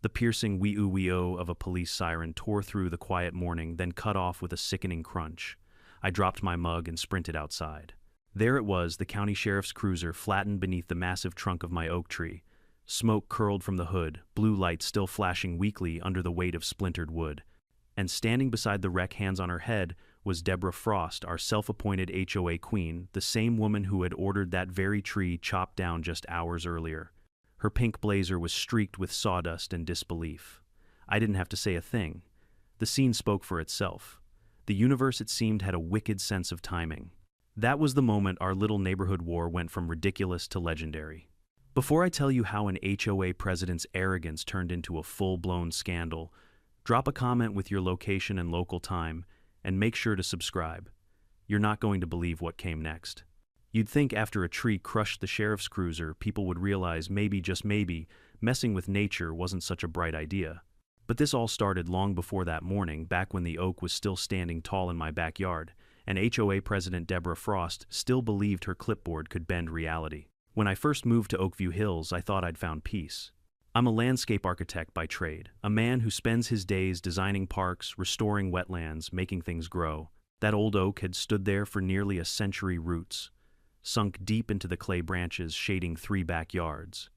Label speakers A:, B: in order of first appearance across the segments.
A: The piercing wee-oo of a police siren tore through the quiet morning, then cut off with a sickening crunch. I dropped my mug and sprinted outside. There it was, the county sheriff's cruiser flattened beneath the massive trunk of my oak tree. Smoke curled from the hood, blue lights still flashing weakly under the weight of splintered wood. And standing beside the wreck, hands on her head, was Deborah Frost, our self-appointed HOA queen, the same woman who had ordered that very tree chopped down just hours earlier. Her pink blazer was streaked with sawdust and disbelief. I didn't have to say a thing. The scene spoke for itself. The universe, it seemed, had a wicked sense of timing. That was the moment our little neighborhood war went from ridiculous to legendary. Before I tell you how an HOA president's arrogance turned into a full-blown scandal, drop a comment with your location and local time, and make sure to subscribe. You're not going to believe what came next. You'd think after a tree crushed the sheriff's cruiser, people would realize maybe, just maybe, messing with nature wasn't such a bright idea. But this all started long before that morning, back when the oak was still standing tall in my backyard, and HOA President Deborah Frost still believed her clipboard could bend reality. When I first moved to Oakview Hills, I thought I'd found peace. I'm a landscape architect by trade, a man who spends his days designing parks, restoring wetlands, making things grow. That old oak had stood there for nearly a century, roots sunk deep into the clay branches shading 3 backyards.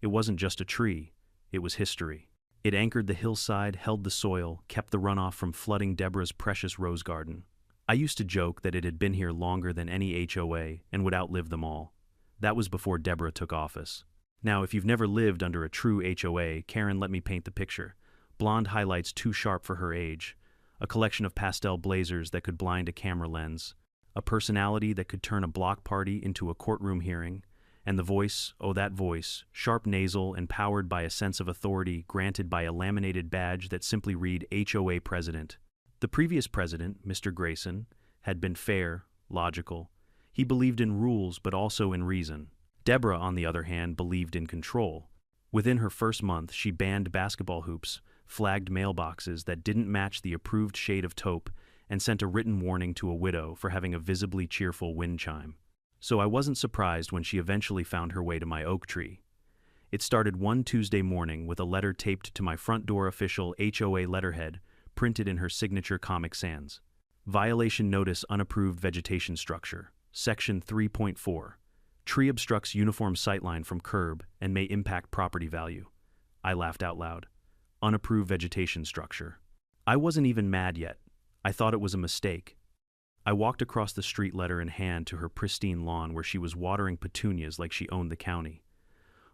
A: It wasn't just a tree, it was history. It anchored the hillside, held the soil, kept the runoff from flooding Deborah's precious rose garden. I used to joke that it had been here longer than any HOA and would outlive them all. That was before Deborah took office. Now, if you've never lived under a true HOA, Karen, let me paint the picture. Blonde highlights too sharp for her age, a collection of pastel blazers that could blind a camera lens, a personality that could turn a block party into a courtroom hearing, and the voice, oh that voice, sharp nasal and powered by a sense of authority granted by a laminated badge that simply read HOA President. The previous president, Mr. Grayson, had been fair, logical. He believed in rules but also in reason. Deborah, on the other hand, believed in control. Within her first month, she banned basketball hoops, flagged mailboxes that didn't match the approved shade of taupe, and sent a written warning to a widow for having a visibly cheerful wind chime. So I wasn't surprised when she eventually found her way to my oak tree. It started one Tuesday morning with a letter taped to my front door, official HOA letterhead, printed in her signature Comic Sans. Violation notice, unapproved vegetation structure. Section 3.4. Tree obstructs uniform sightline from curb and may impact property value. I laughed out loud. Unapproved vegetation structure. I wasn't even mad yet. I thought it was a mistake. I walked across the street, letter in hand, to her pristine lawn where she was watering petunias like she owned the county.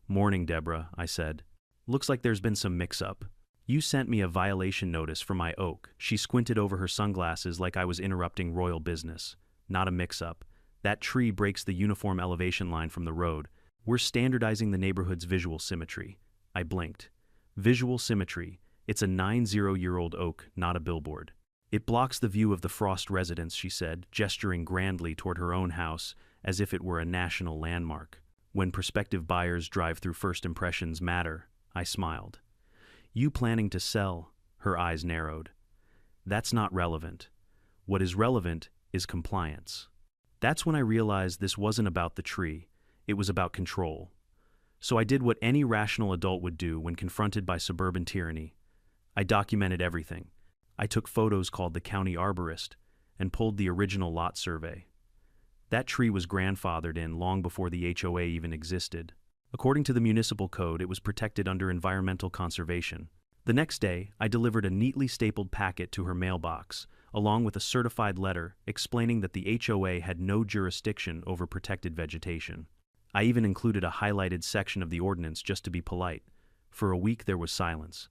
A: Morning, Deborah, I said. Looks like there's been some mix-up. You sent me a violation notice for my oak. She squinted over her sunglasses like I was interrupting royal business. Not a mix-up. That tree breaks the uniform elevation line from the road. We're standardizing the neighborhood's visual symmetry. I blinked. Visual symmetry. It's a 90-year-old oak, not a billboard. It blocks the view of the Frost residence, she said, gesturing grandly toward her own house as if it were a national landmark. When prospective buyers drive through, first impressions matter, I smiled. You planning to sell? Her eyes narrowed. That's not relevant. What is relevant is compliance. That's when I realized this wasn't about the tree, it was about control. So I did what any rational adult would do when confronted by suburban tyranny. I documented everything. I took photos, called the county arborist, and pulled the original lot survey. That tree was grandfathered in long before the HOA even existed. According to the municipal code, it was protected under environmental conservation. The next day, I delivered a neatly stapled packet to her mailbox, along with a certified letter explaining that the HOA had no jurisdiction over protected vegetation. I even included a highlighted section of the ordinance just to be polite. For a week there was silence.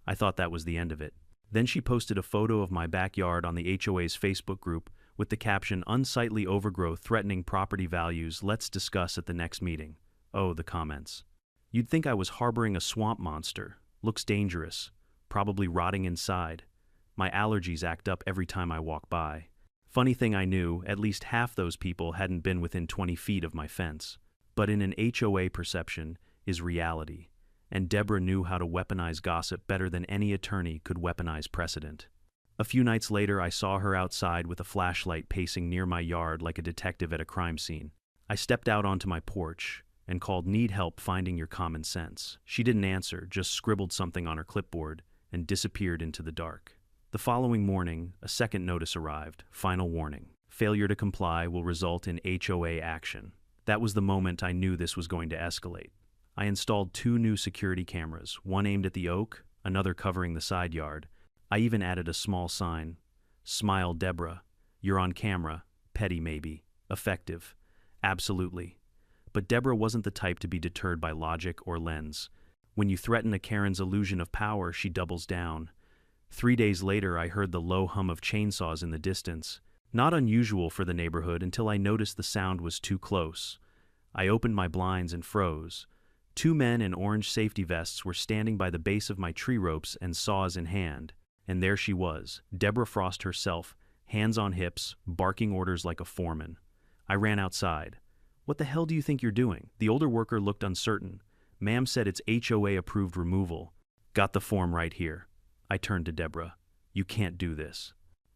A: I thought that was the end of it. Then she posted a photo of my backyard on the HOA's Facebook group with the caption, "Unsightly overgrowth threatening property values, let's discuss at the next meeting." Oh, the comments. You'd think I was harboring a swamp monster. Looks dangerous. Probably rotting inside. My allergies act up every time I walk by. Funny thing, I knew at least half those people hadn't been within 20 feet of my fence. But in an HOA, perception is reality. And Deborah knew how to weaponize gossip better than any attorney could weaponize precedent. A few nights later, I saw her outside with a flashlight, pacing near my yard like a detective at a crime scene. I stepped out onto my porch, and called "Need help finding your common sense." She didn't answer, just scribbled something on her clipboard and disappeared into the dark. The following morning, a second notice arrived. Final warning. Failure to comply will result in HOA action. That was the moment I knew this was going to escalate. I installed 2 new security cameras, one aimed at the oak, another covering the side yard. I even added a small sign. "Smile, Deborah. You're on camera. Petty maybe. Effective. Absolutely." But Deborah wasn't the type to be deterred by logic or lens. When you threaten a Karen's illusion of power, she doubles down. 3 days later, I heard the low hum of chainsaws in the distance. Not unusual for the neighborhood until I noticed the sound was too close. I opened my blinds and froze. 2 men in orange safety vests were standing by the base of my tree ropes and saws in hand. And there she was, Deborah Frost herself, hands on hips, barking orders like a foreman. I ran outside. "What the hell do you think you're doing?" The older worker looked uncertain. "Ma'am said it's HOA-approved removal." "Got the form right here." I turned to Deborah. "You can't do this.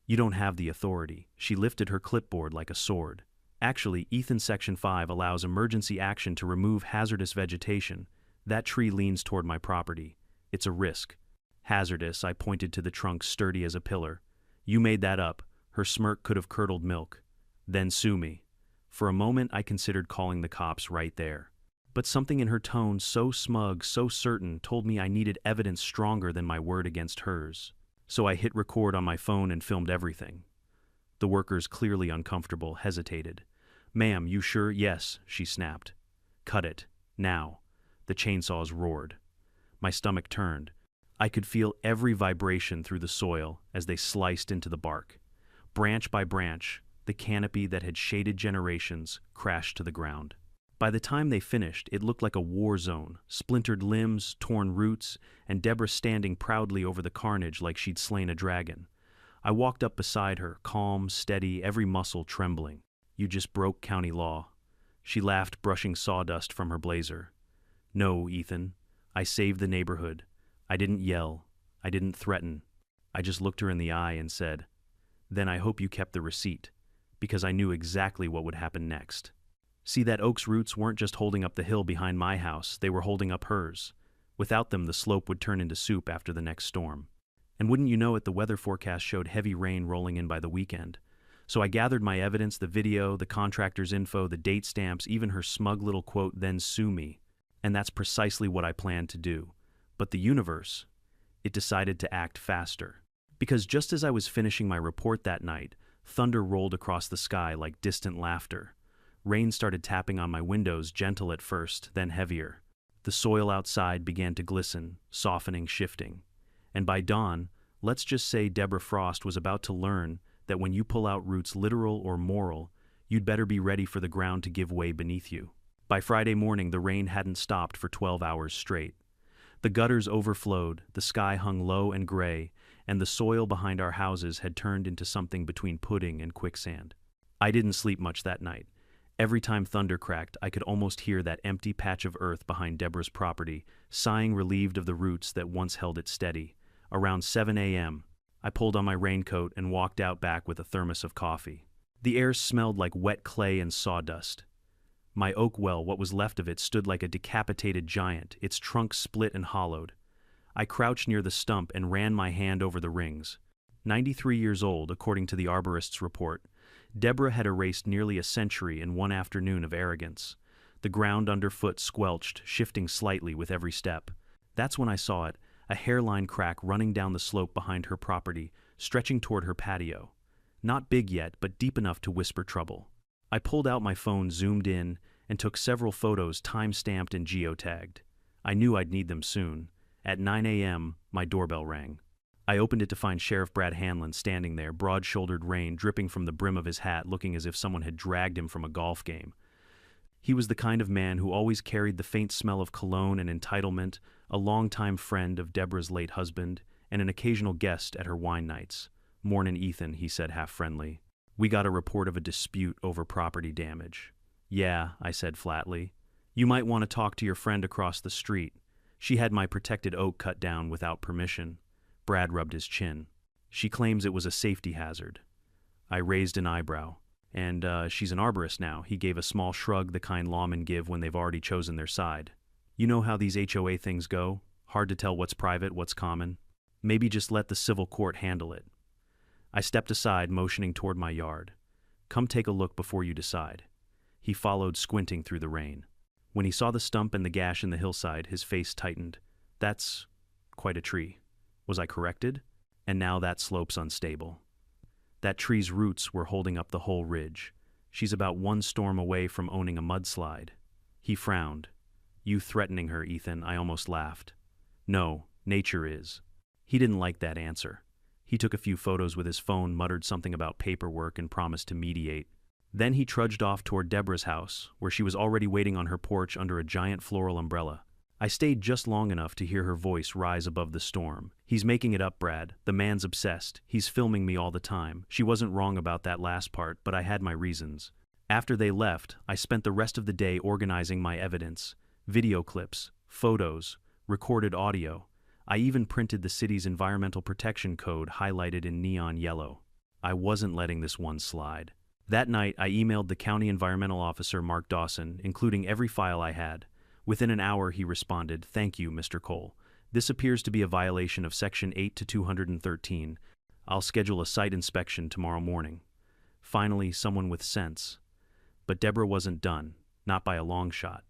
A: You don't have the authority." She lifted her clipboard like a sword. "Actually, Ethan Section 5 allows emergency action to remove hazardous vegetation. That tree leans toward my property. It's a risk." "Hazardous," I pointed to the trunk sturdy as a pillar. "You made that up." Her smirk could have curdled milk. "Then sue me." For a moment I considered calling the cops right there. But something in her tone, so smug, so certain, told me I needed evidence stronger than my word against hers. So I hit record on my phone and filmed everything. The workers, clearly uncomfortable, hesitated. "Ma'am, you sure?" "Yes," she snapped. "Cut it. Now." The chainsaws roared. My stomach turned. I could feel every vibration through the soil as they sliced into the bark. Branch by branch, the canopy that had shaded generations crashed to the ground. By the time they finished, it looked like a war zone, splintered limbs, torn roots, and Deborah standing proudly over the carnage like she'd slain a dragon. I walked up beside her, calm, steady, every muscle trembling. "You just broke county law." She laughed, brushing sawdust from her blazer. "No, Ethan. I saved the neighborhood. I didn't yell. I didn't threaten. I just looked her in the eye and said, 'Then I hope you kept the receipt,' because I knew exactly what would happen next." See, that oak's roots weren't just holding up the hill behind my house, they were holding up hers. Without them, the slope would turn into soup after the next storm. And wouldn't you know it, the weather forecast showed heavy rain rolling in by the weekend. So I gathered my evidence, the video, the contractor's info, the date stamps, even her smug little quote, "Then sue me." And that's precisely what I planned to do. But the universe, it decided to act faster. Because just as I was finishing my report that night, thunder rolled across the sky like distant laughter. Rain started tapping on my windows, gentle at first, then heavier. The soil outside began to glisten, softening, shifting. And by dawn, let's just say Deborah Frost was about to learn that when you pull out roots literal or moral, you'd better be ready for the ground to give way beneath you. By Friday morning, the rain hadn't stopped for 12 hours straight. The gutters overflowed, the sky hung low and gray, and the soil behind our houses had turned into something between pudding and quicksand. I didn't sleep much that night. Every time thunder cracked, I could almost hear that empty patch of earth behind Deborah's property, sighing relieved of the roots that once held it steady. Around 7 a.m., I pulled on my raincoat and walked out back with a thermos of coffee. The air smelled like wet clay and sawdust. My oak well, what was left of it, stood like a decapitated giant, its trunk split and hollowed. I crouched near the stump and ran my hand over the rings. 93 years old, according to the arborist's report, Deborah had erased nearly a century in one afternoon of arrogance. The ground underfoot squelched, shifting slightly with every step. That's when I saw it, a hairline crack running down the slope behind her property, stretching toward her patio. Not big yet, but deep enough to whisper trouble. I pulled out my phone, zoomed in, and took several photos time-stamped and geotagged. I knew I'd need them soon. At 9 a.m., my doorbell rang. I opened it to find Sheriff Brad Hanlon standing there, broad-shouldered, rain dripping from the brim of his hat, looking as if someone had dragged him from a golf game. He was the kind of man who always carried the faint smell of cologne and entitlement, a longtime friend of Deborah's late husband, and an occasional guest at her wine nights. "Mornin', Ethan," he said half-friendly. "We got a report of a dispute over property damage." "Yeah," I said flatly. "You might want to talk to your friend across the street. She had my protected oak cut down without permission." Brad rubbed his chin. "She claims it was a safety hazard." I raised an eyebrow. And she's an arborist now. He gave a small shrug, the kind lawmen give when they've already chosen their side. You know how these HOA things go? Hard to tell what's private, what's common. Maybe just let the civil court handle it. I stepped aside, motioning toward my yard. Come take a look before you decide. He followed, squinting through the rain. When he saw the stump and the gash in the hillside, his face tightened. That's quite a tree. Was I corrected? And now that slope's unstable. That tree's roots were holding up the whole ridge. She's about one storm away from owning a mudslide. He frowned. You threatening her, Ethan, I almost laughed. No, nature is. He didn't like that answer. He took a few photos with his phone, muttered something about paperwork, and promised to mediate. Then he trudged off toward Deborah's house, where she was already waiting on her porch under a giant floral umbrella. I stayed just long enough to hear her voice rise above the storm. He's making it up, Brad. The man's obsessed. He's filming me all the time. She wasn't wrong about that last part, but I had my reasons. After they left, I spent the rest of the day organizing my evidence. Video clips, photos, recorded audio. I even printed the city's environmental protection code highlighted in neon yellow. I wasn't letting this one slide. That night, I emailed the county environmental officer, Mark Dawson, including every file I had. Within an hour, he responded, "Thank you, Mr. Cole. This appears to be a violation of Section 8 to 213. I'll schedule a site inspection tomorrow morning." Finally, someone with sense. But Deborah wasn't done, not by a long shot.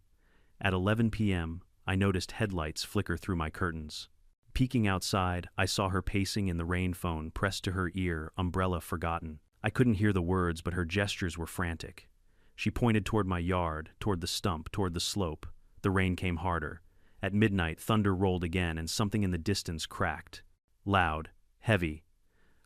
A: At 11 p.m., I noticed headlights flicker through my curtains. Peeking outside, I saw her pacing in the rain phone pressed to her ear, umbrella forgotten. I couldn't hear the words, but her gestures were frantic. She pointed toward my yard, toward the stump, toward the slope. The rain came harder. At midnight, thunder rolled again, and something in the distance cracked. Loud, heavy.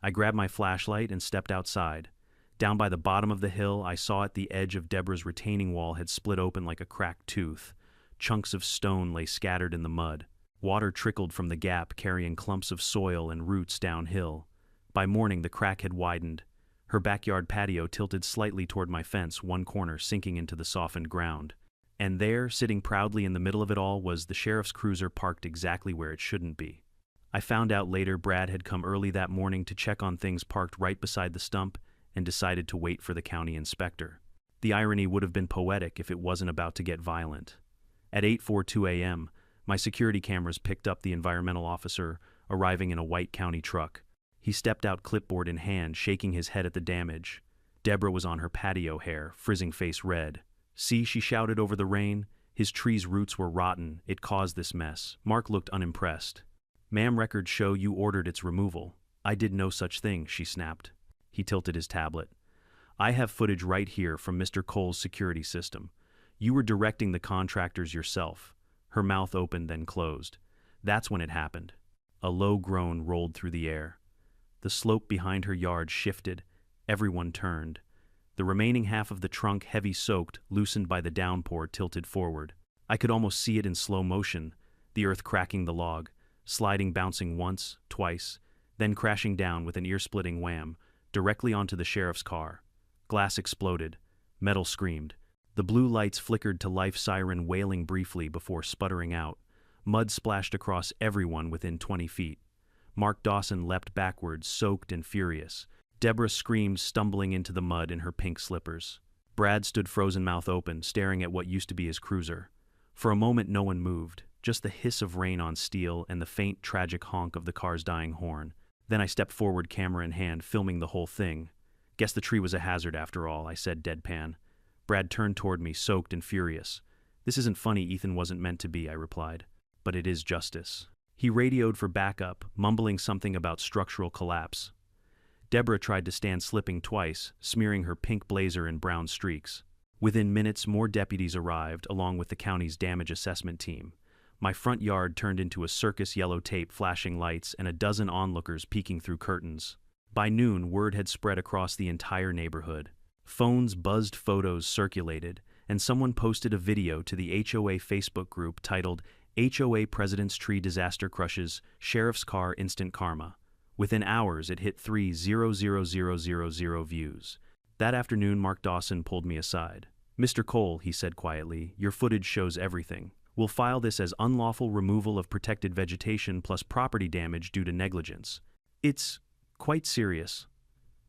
A: I grabbed my flashlight and stepped outside. Down by the bottom of the hill, I saw at the edge of Deborah's retaining wall had split open like a cracked tooth. Chunks of stone lay scattered in the mud. Water trickled from the gap, carrying clumps of soil and roots downhill. By morning, the crack had widened. Her backyard patio tilted slightly toward my fence, one corner sinking into the softened ground. And there, sitting proudly in the middle of it all, was the sheriff's cruiser parked exactly where it shouldn't be. I found out later Brad had come early that morning to check on things parked right beside the stump and decided to wait for the county inspector. The irony would have been poetic if it wasn't about to get violent. At 8:42 a.m., my security cameras picked up the environmental officer arriving in a white county truck. He stepped out, clipboard in hand, shaking his head at the damage. Deborah was on her patio, hair, frizzing face red. "See," she shouted over the rain. "His tree's roots were rotten. It caused this mess." Mark looked unimpressed. "Ma'am, records show you ordered its removal." "I did no such thing," she snapped. He tilted his tablet. "I have footage right here from Mr. Cole's security system. You were directing the contractors yourself." Her mouth opened, then closed. "That's when it happened." A low groan rolled through the air. The slope behind her yard shifted. Everyone turned. The remaining half of the trunk, heavy soaked, loosened by the downpour, tilted forward. I could almost see it in slow motion, the earth cracking the log, sliding, bouncing once, twice, then crashing down with an ear-splitting wham, directly onto the sheriff's car. Glass exploded. Metal screamed. The blue lights flickered to life, siren wailing briefly before sputtering out. Mud splashed across everyone within 20 feet. Mark Dawson leapt backwards, soaked and furious. Deborah screamed, stumbling into the mud in her pink slippers. Brad stood frozen, mouth open, staring at what used to be his cruiser. For a moment no one moved, just the hiss of rain on steel and the faint, tragic honk of the car's dying horn. Then I stepped forward, camera in hand, filming the whole thing. "Guess the tree was a hazard after all," I said, deadpan. Brad turned toward me, soaked and furious. "This isn't funny, Ethan, wasn't meant to be," I replied. "But it is justice." He radioed for backup, mumbling something about structural collapse. Deborah tried to stand, slipping twice, smearing her pink blazer in brown streaks. Within minutes, more deputies arrived, along with the county's damage assessment team. My front yard turned into a circus, yellow tape, flashing lights, and a dozen onlookers peeking through curtains. By noon, word had spread across the entire neighborhood. Phones buzzed, photos circulated, and someone posted a video to the HOA Facebook group titled "HOA President's Tree Disaster Crushes Sheriff's Car Instant Karma." Within hours, it hit 3,000,000 views. That afternoon, Mark Dawson pulled me aside. "Mr. Cole," he said quietly, "your footage shows everything. We'll file this as unlawful removal of protected vegetation plus property damage due to negligence. It's quite serious."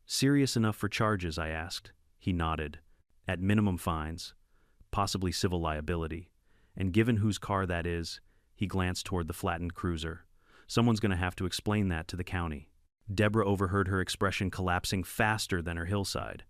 A: "Serious enough for charges?" I asked. He nodded. At minimum fines, possibly civil liability. And given whose car that is, he glanced toward the flattened cruiser. Someone's going to have to explain that to the county. Deborah overheard her expression collapsing faster than her hillside.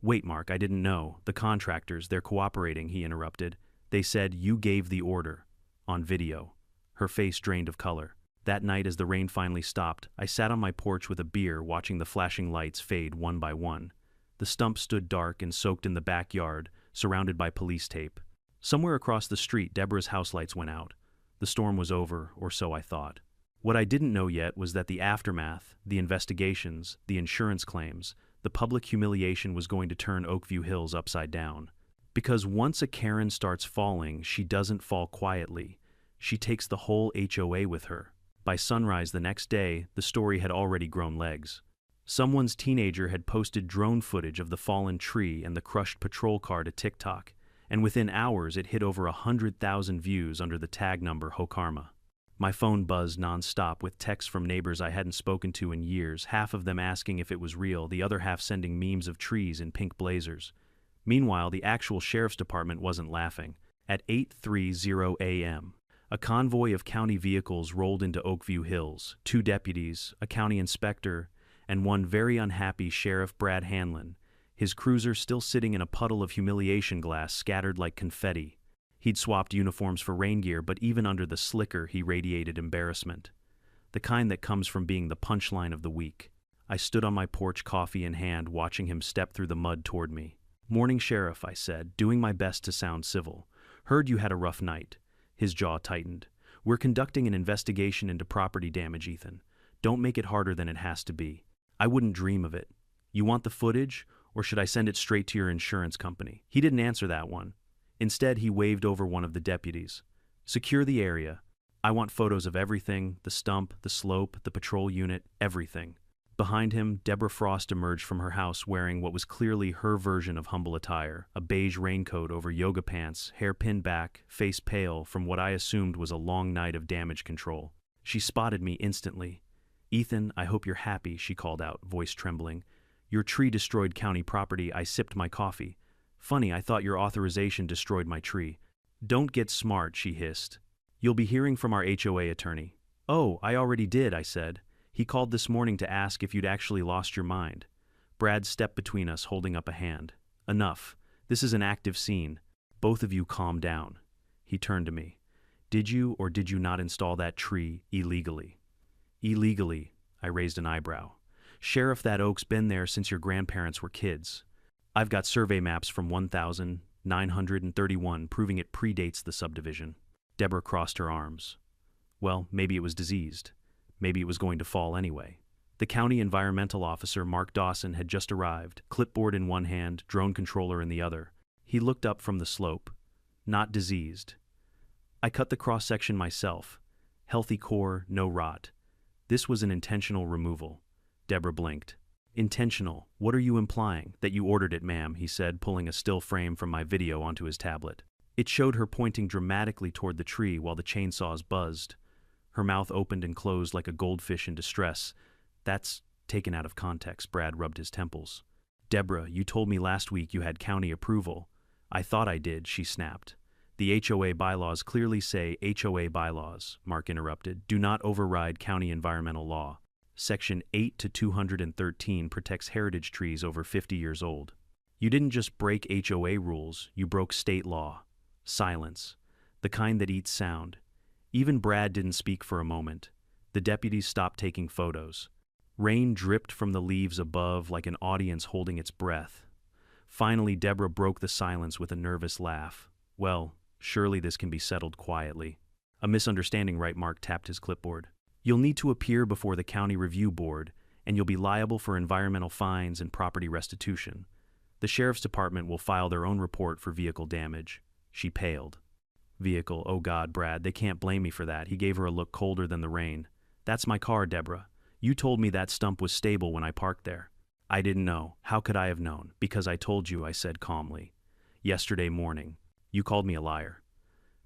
A: Wait, Mark, I didn't know. The contractors, they're cooperating, he interrupted. They said you gave the order. On video. Her face drained of color. That night, as the rain finally stopped, I sat on my porch with a beer watching the flashing lights fade one by one. The stump stood dark and soaked in the backyard, surrounded by police tape. Somewhere across the street, Deborah's house lights went out. The storm was over, or so I thought. What I didn't know yet was that the aftermath, the investigations, the insurance claims, the public humiliation was going to turn Oakview Hills upside down. Because once a Karen starts falling, she doesn't fall quietly. She takes the whole HOA with her. By sunrise the next day, the story had already grown legs. Someone's teenager had posted drone footage of the fallen tree and the crushed patrol car to TikTok, and within hours it hit over 100,000 views under the tag number HOKarma. My phone buzzed nonstop with texts from neighbors I hadn't spoken to in years, half of them asking if it was real, the other half sending memes of trees in pink blazers. Meanwhile, the actual sheriff's department wasn't laughing. At 8:30 a.m., a convoy of county vehicles rolled into Oakview Hills, 2 deputies, a county inspector, and one very unhappy Sheriff Brad Hanlon, his cruiser still sitting in a puddle of humiliation glass scattered like confetti. He'd swapped uniforms for rain gear, but even under the slicker he radiated embarrassment. The kind that comes from being the punchline of the week. I stood on my porch, coffee in hand, watching him step through the mud toward me. "Morning, Sheriff," I said, doing my best to sound civil. "Heard you had a rough night." His jaw tightened. "We're conducting an investigation into property damage, Ethan. Don't make it harder than it has to be." "I wouldn't dream of it. You want the footage, or should I send it straight to your insurance company?" He didn't answer that one. Instead, he waved over one of the deputies. "Secure the area. I want photos of everything, the stump, the slope, the patrol unit, everything." Behind him, Deborah Frost emerged from her house wearing what was clearly her version of humble attire, a beige raincoat over yoga pants, hair pinned back, face pale from what I assumed was a long night of damage control. She spotted me instantly. "Ethan, I hope you're happy," she called out, voice trembling. "Your tree destroyed county property." I sipped my coffee. "Funny, I thought your authorization destroyed my tree." "Don't get smart," she hissed. "You'll be hearing from our HOA attorney." "Oh, I already did," I said. "He called this morning to ask if you'd actually lost your mind." Brad stepped between us, holding up a hand. "Enough. This is an active scene. Both of you calm down." He turned to me. "Did you or did you not install that tree illegally?" "Illegally," I raised an eyebrow. "Sheriff, that oak's been there since your grandparents were kids. I've got survey maps from 1931 proving it predates the subdivision." Deborah crossed her arms. "Well, maybe it was diseased. Maybe it was going to fall anyway." The county environmental officer, Mark Dawson, had just arrived, clipboard in one hand, drone controller in the other. He looked up from the slope. "Not diseased. I cut the cross-section myself. Healthy core, no rot. This was an intentional removal." Deborah blinked. "Intentional? What are you implying?" "That you ordered it, ma'am," he said, pulling a still frame from my video onto his tablet. It showed her pointing dramatically toward the tree while the chainsaws buzzed. Her mouth opened and closed like a goldfish in distress. "That's taken out of context." Brad rubbed his temples. "Deborah, you told me last week you had county approval." "I thought I did," she snapped. "The HOA bylaws clearly say—" "HOA bylaws," Mark interrupted, "do not override county environmental law. Section 8 to 213 protects heritage trees over 50 years old. You didn't just break HOA rules, you broke state law." Silence. The kind that eats sound. Even Brad didn't speak for a moment. The deputies stopped taking photos. Rain dripped from the leaves above like an audience holding its breath. Finally, Deborah broke the silence with a nervous laugh. "Well, surely this can be settled quietly." "A misunderstanding, right?" Mark tapped his clipboard. "You'll need to appear before the county review board, and you'll be liable for environmental fines and property restitution. The sheriff's department will file their own report for vehicle damage." She paled. "Vehicle, oh God, Brad, they can't blame me for that." He gave her a look colder than the rain. "That's my car, Deborah. You told me that stump was stable when I parked there." "I didn't know. How could I have known?" "Because I told you," I said calmly. "Yesterday morning. You called me a liar."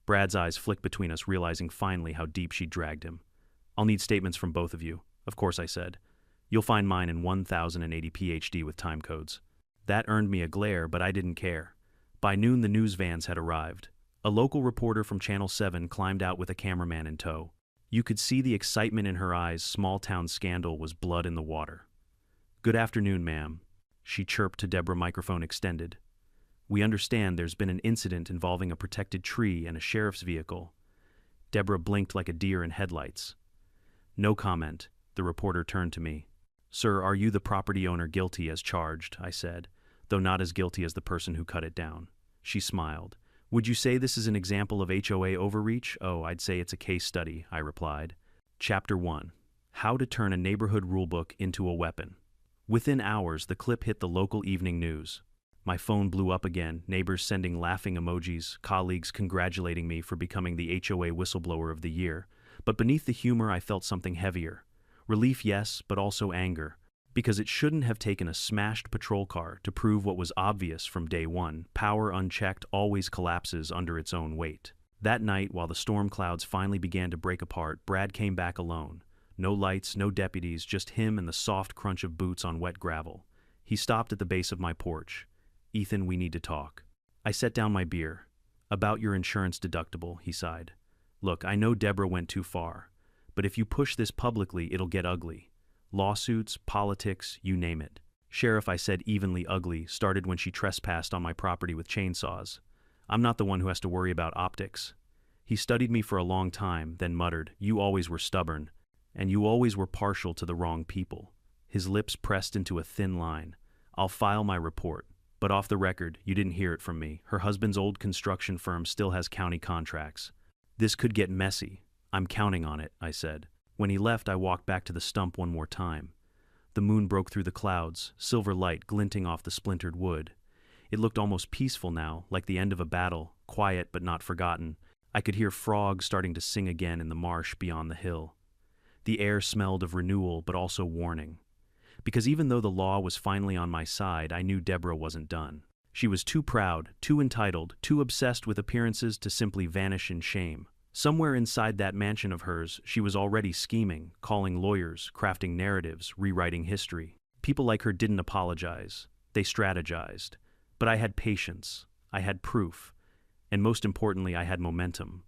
A: Brad's eyes flicked between us, realizing finally how deep she'd dragged him. "I'll need statements from both of you." "Of course," I said. "You'll find mine in 1080 PhD with time codes." That earned me a glare, but I didn't care. By noon, the news vans had arrived. A local reporter from Channel 7 climbed out with a cameraman in tow. You could see the excitement in her eyes. Small-town scandal was blood in the water. "Good afternoon, ma'am," she chirped to Deborah, microphone extended. "We understand there's been an incident involving a protected tree and a sheriff's vehicle." Deborah blinked like a deer in headlights. "No comment." The reporter turned to me. "Sir, are you the property owner guilty as charged?" I said, though not as guilty as the person who cut it down. She smiled. "Would you say this is an example of HOA overreach?" "Oh, I'd say it's a case study," I replied. Chapter 1. How to Turn a Neighborhood Rulebook into a Weapon. Within hours, the clip hit the local evening news. My phone blew up again, neighbors sending laughing emojis, colleagues congratulating me for becoming the HOA whistleblower of the year. But beneath the humor, I felt something heavier. Relief, yes, but also anger. Because it shouldn't have taken a smashed patrol car to prove what was obvious from day one: power unchecked always collapses under its own weight. That night, while the storm clouds finally began to break apart, Brad came back alone. No lights, no deputies, just him and the soft crunch of boots on wet gravel. He stopped at the base of my porch. "Ethan, we need to talk." I set down my beer. "About your insurance deductible," he sighed. "Look, I know Deborah went too far, but if you push this publicly, it'll get ugly. Lawsuits, politics, you name it." "Sheriff," I said, evenly ugly, started when she trespassed on my property with chainsaws. "I'm not the one who has to worry about optics." He studied me for a long time, then muttered, "You always were stubborn, and you always were partial to the wrong people." His lips pressed into a thin line. "I'll file my report. But off the record, you didn't hear it from me. Her husband's old construction firm still has county contracts. This could get messy. I'm counting on it," I said. When he left, I walked back to the stump one more time. The moon broke through the clouds, silver light glinting off the splintered wood. It looked almost peaceful now, like the end of a battle, quiet but not forgotten. I could hear frogs starting to sing again in the marsh beyond the hill. The air smelled of renewal but also warning. Because even though the law was finally on my side, I knew Deborah wasn't done. She was too proud, too entitled, too obsessed with appearances to simply vanish in shame. Somewhere inside that mansion of hers, she was already scheming, calling lawyers, crafting narratives, rewriting history. People like her didn't apologize. They strategized. But I had patience. I had proof. And most importantly, I had momentum.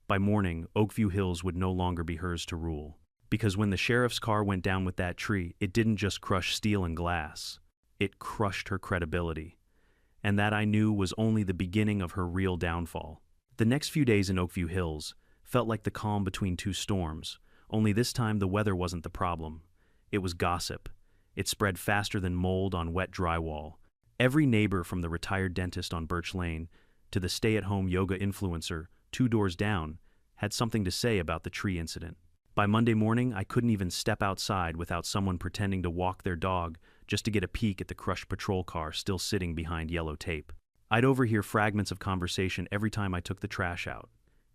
A: By morning, Oakview Hills would no longer be hers to rule. Because when the sheriff's car went down with that tree, it didn't just crush steel and glass. It crushed her credibility. And that, I knew, was only the beginning of her real downfall. The next few days in Oakview Hills felt like the calm between two storms, only this time the weather wasn't the problem. It was gossip. It spread faster than mold on wet drywall. Every neighbor, from the retired dentist on Birch Lane to the stay-at-home yoga influencer 2 doors down, had something to say about the tree incident. By Monday morning, I couldn't even step outside without someone pretending to walk their dog just to get a peek at the crushed patrol car still sitting behind yellow tape. I'd overhear fragments of conversation every time I took the trash out.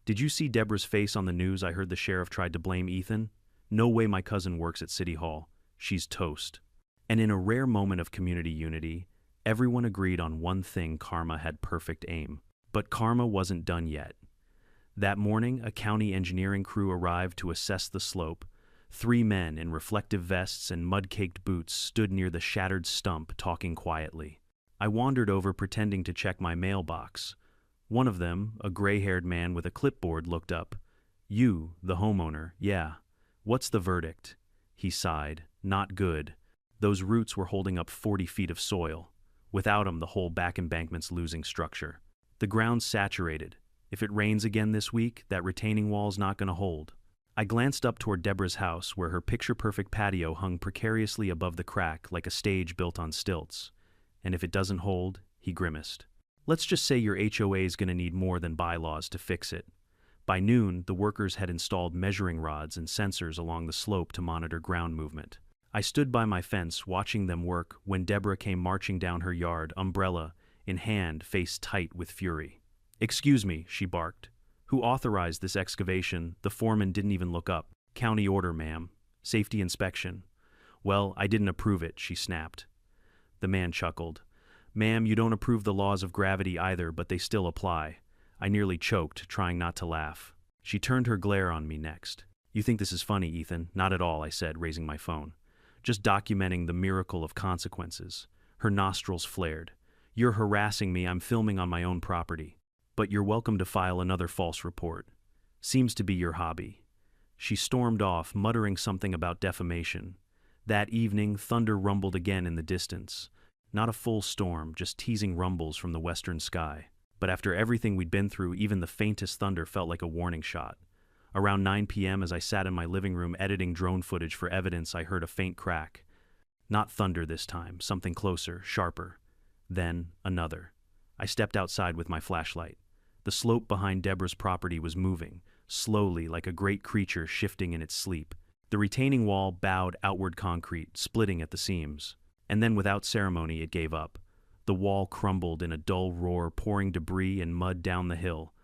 A: "Did you see Deborah's face on the news? I heard the sheriff tried to blame Ethan. No way, my cousin works at City Hall. She's toast." And in a rare moment of community unity, everyone agreed on one thing: karma had perfect aim. But karma wasn't done yet. That morning, a county engineering crew arrived to assess the slope. 3 men in reflective vests and mud-caked boots stood near the shattered stump, talking quietly. I wandered over, pretending to check my mailbox. One of them, a gray-haired man with a clipboard, looked up. "You, the homeowner, yeah. What's the verdict?" He sighed. "Not good. Those roots were holding up 40 feet of soil. Without 'em, the whole back embankment's losing structure. The ground's saturated. If it rains again this week, that retaining wall's not going to hold." I glanced up toward Deborah's house, where her picture-perfect patio hung precariously above the crack like a stage built on stilts. "And if it doesn't hold," he grimaced, "let's just say your HOA's going to need more than bylaws to fix it." By noon, the workers had installed measuring rods and sensors along the slope to monitor ground movement. I stood by my fence watching them work when Deborah came marching down her yard, umbrella in hand, face tight with fury. "Excuse me," she barked. "Who authorized this excavation?" The foreman didn't even look up. "County order, ma'am. Safety inspection." "Well, I didn't approve it," she snapped. The man chuckled. "Ma'am, you don't approve the laws of gravity either, but they still apply." I nearly choked, trying not to laugh. She turned her glare on me next. "You think this is funny, Ethan?" "Not at all," I said, raising my phone. "Just documenting the miracle of consequences." Her nostrils flared. "You're harassing me. I'm filming on my own property. But you're welcome to file another false report. Seems to be your hobby." She stormed off, muttering something about defamation. That evening, thunder rumbled again in the distance. Not a full storm, just teasing rumbles from the western sky. But after everything we'd been through, even the faintest thunder felt like a warning shot. Around 9 p.m., as I sat in my living room editing drone footage for evidence, I heard a faint crack. Not thunder this time, something closer, sharper. Then, another. I stepped outside with my flashlight. The slope behind Deborah's property was moving, slowly, like a great creature shifting in its sleep. The retaining wall bowed outward concrete, splitting at the seams. And then, without ceremony, it gave up. The wall crumbled in a dull roar, pouring debris and mud down the hill.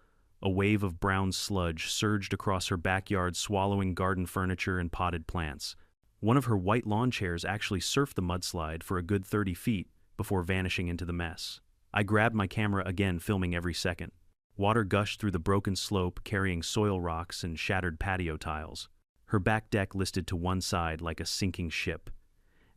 A: A wave of brown sludge surged across her backyard, swallowing garden furniture and potted plants. One of her white lawn chairs actually surfed the mudslide for a good 30 feet before vanishing into the mess. I grabbed my camera again, filming every second. Water gushed through the broken slope, carrying soil rocks and shattered patio tiles. Her back deck listed to one side like a sinking ship.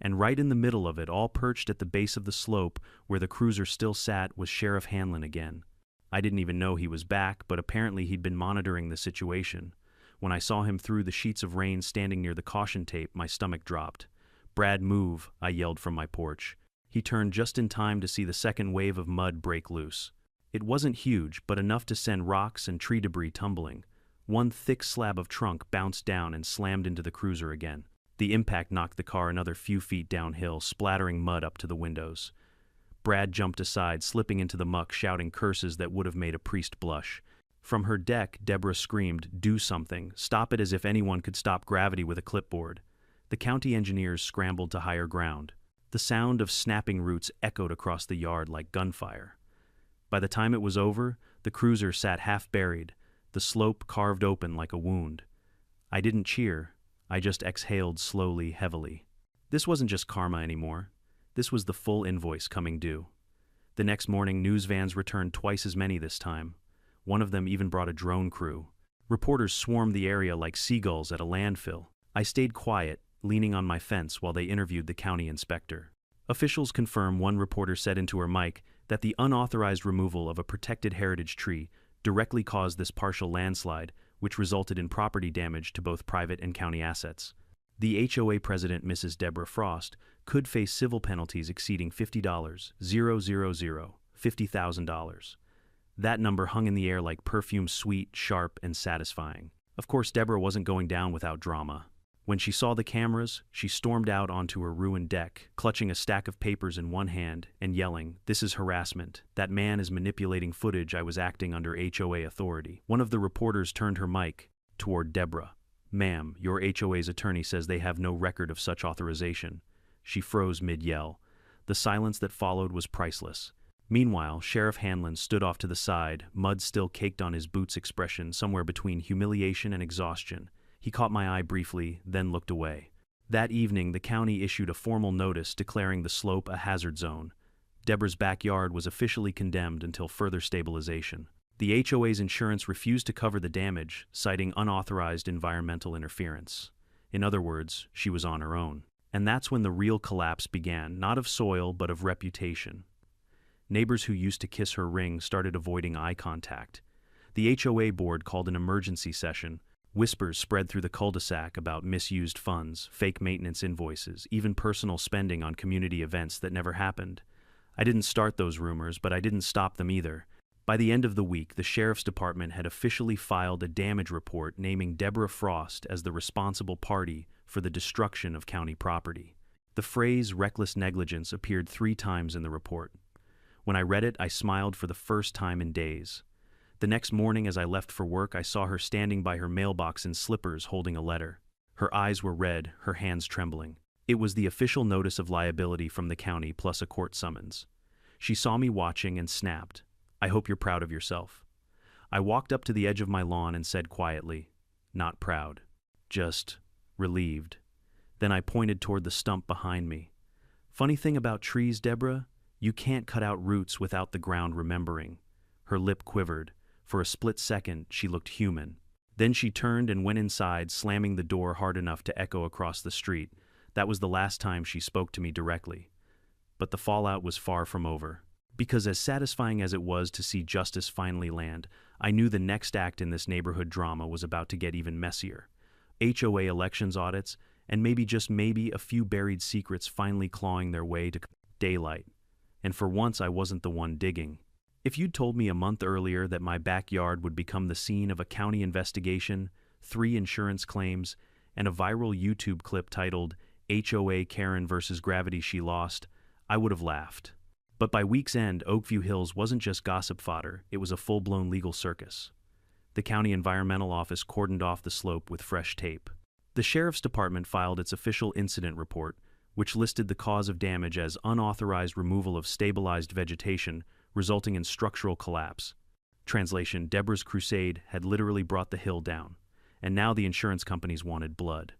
A: And right in the middle of it, all perched at the base of the slope where the cruiser still sat, was Sheriff Hanlon again. I didn't even know he was back, but apparently he'd been monitoring the situation. When I saw him through the sheets of rain standing near the caution tape, my stomach dropped. "Brad, move," I yelled from my porch. He turned just in time to see the second wave of mud break loose. It wasn't huge, but enough to send rocks and tree debris tumbling. One thick slab of trunk bounced down and slammed into the cruiser again. The impact knocked the car another few feet downhill, splattering mud up to the windows. Brad jumped aside, slipping into the muck, shouting curses that would have made a priest blush. From her deck, Deborah screamed, "Do something! Stop it!" as if anyone could stop gravity with a clipboard. The county engineers scrambled to higher ground. The sound of snapping roots echoed across the yard like gunfire. By the time it was over, the cruiser sat half buried, the slope carved open like a wound. I didn't cheer. I just exhaled slowly, heavily. This wasn't just karma anymore. This was the full invoice coming due. The next morning, news vans returned, twice as many this time. One of them even brought a drone crew. Reporters swarmed the area like seagulls at a landfill. I stayed quiet, leaning on my fence while they interviewed the county inspector. Officials confirm, one reporter said into her mic, that the unauthorized removal of a protected heritage tree directly caused this partial landslide, which resulted in property damage to both private and county assets. The HOA president, Mrs. Deborah Frost, could face civil penalties exceeding $50,000. That number hung in the air like perfume, sweet, sharp, and satisfying. Of course, Deborah wasn't going down without drama. When she saw the cameras, she stormed out onto her ruined deck, clutching a stack of papers in one hand and yelling, "This is harassment. That man is manipulating footage. I was acting under HOA authority." One of the reporters turned her mic toward Deborah. "Ma'am, your HOA's attorney says they have no record of such authorization." She froze mid-yell. The silence that followed was priceless. Meanwhile, Sheriff Hanlon stood off to the side, mud still caked on his boots, expression somewhere between humiliation and exhaustion. He caught my eye briefly, then looked away. That evening, the county issued a formal notice declaring the slope a hazard zone. Deborah's backyard was officially condemned until further stabilization. The HOA's insurance refused to cover the damage, citing unauthorized environmental interference. In other words, she was on her own. And that's when the real collapse began, not of soil, but of reputation. Neighbors who used to kiss her ring started avoiding eye contact. The HOA board called an emergency session. Whispers spread through the cul-de-sac about misused funds, fake maintenance invoices, even personal spending on community events that never happened. I didn't start those rumors, but I didn't stop them either. By the end of the week, the sheriff's department had officially filed a damage report naming Deborah Frost as the responsible party for the destruction of county property. The phrase "reckless negligence" appeared 3 times in the report. When I read it, I smiled for the first time in days. The next morning, as I left for work, I saw her standing by her mailbox in slippers holding a letter. Her eyes were red, her hands trembling. It was the official notice of liability from the county plus a court summons. She saw me watching and snapped, "I hope you're proud of yourself." I walked up to the edge of my lawn and said quietly, "Not proud. Just relieved." Then I pointed toward the stump behind me. "Funny thing about trees, Deborah, you can't cut out roots without the ground remembering." Her lip quivered. For a split second, she looked human. Then she turned and went inside, slamming the door hard enough to echo across the street. That was the last time she spoke to me directly. but the fallout was far from over. Because as satisfying as it was to see justice finally land, I knew the next act in this neighborhood drama was about to get even messier. HOA elections audits, and maybe just maybe a few buried secrets finally clawing their way to daylight. And for once I wasn't the one digging. If you'd told me a month earlier that my backyard would become the scene of a county investigation, 3 insurance claims, and a viral YouTube clip titled HOA Karen versus Gravity She Lost, I would have laughed. But by week's end, Oakview Hills wasn't just gossip fodder, it was a full-blown legal circus. The county environmental office cordoned off the slope with fresh tape. The sheriff's department filed its official incident report, which listed the cause of damage as unauthorized removal of stabilized vegetation, resulting in structural collapse. Translation: Deborah's crusade had literally brought the hill down, and now the insurance companies wanted blood.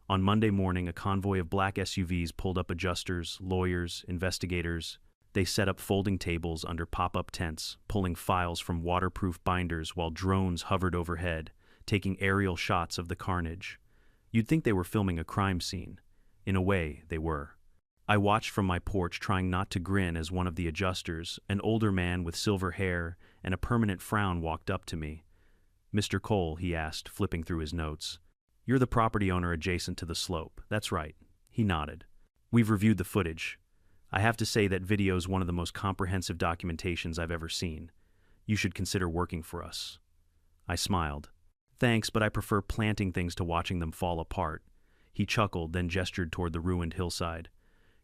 A: On Monday morning, a convoy of black SUVs pulled up adjusters, lawyers, investigators. They set up folding tables under pop-up tents, pulling files from waterproof binders while drones hovered overhead, taking aerial shots of the carnage. You'd think they were filming a crime scene. In a way, they were. I watched from my porch, trying not to grin as one of the adjusters, an older man with silver hair and a permanent frown, walked up to me. "Mr. Cole," he asked, flipping through his notes. "You're the property owner adjacent to the slope." "That's right." He nodded. "We've reviewed the footage. I have to say that video's one of the most comprehensive documentations I've ever seen. You should consider working for us." I smiled. "Thanks, but I prefer planting things to watching them fall apart." He chuckled, then gestured toward the ruined hillside.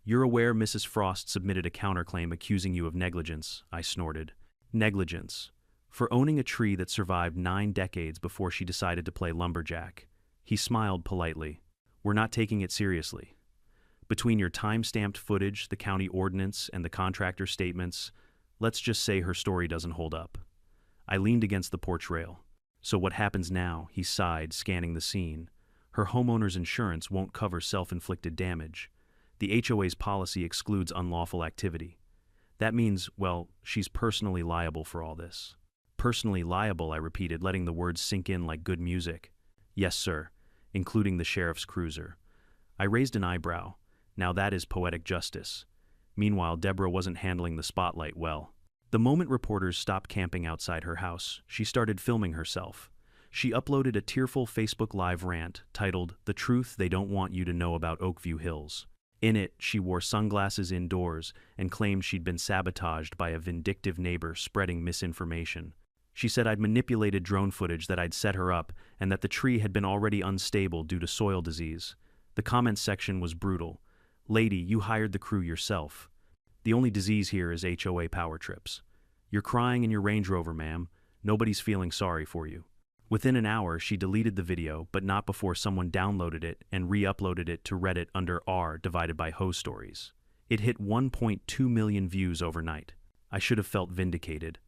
A: "You're aware Mrs. Frost submitted a counterclaim accusing you of negligence," I snorted. "Negligence. For owning a tree that survived 9 decades before she decided to play lumberjack." He smiled politely. "We're not taking it seriously. Between your time-stamped footage, the county ordinance, and the contractor's statements, let's just say her story doesn't hold up." I leaned against the porch rail. "So what happens now?" He sighed, scanning the scene. "Her homeowner's insurance won't cover self-inflicted damage. The HOA's policy excludes unlawful activity. That means, well, she's personally liable for all this." "Personally liable," I repeated, letting the words sink in like good music. "Yes, sir, including the sheriff's cruiser." I raised an eyebrow. Now that is poetic justice. Meanwhile, Deborah wasn't handling the spotlight well. The moment reporters stopped camping outside her house, she started filming herself. She uploaded a tearful Facebook Live rant titled "The Truth They Don't Want You to Know About Oakview Hills." In it, she wore sunglasses indoors and claimed she'd been sabotaged by a vindictive neighbor spreading misinformation. She said I'd manipulated drone footage, that I'd set her up, and that the tree had been already unstable due to soil disease. The comments section was brutal. "Lady, you hired the crew yourself. The only disease here is HOA power trips. You're crying in your Range Rover, ma'am. Nobody's feeling sorry for you." Within an hour, she deleted the video, but not before someone downloaded it and re-uploaded it to Reddit under r/HOA stories. It hit 1.2 million views overnight. I should have felt vindicated.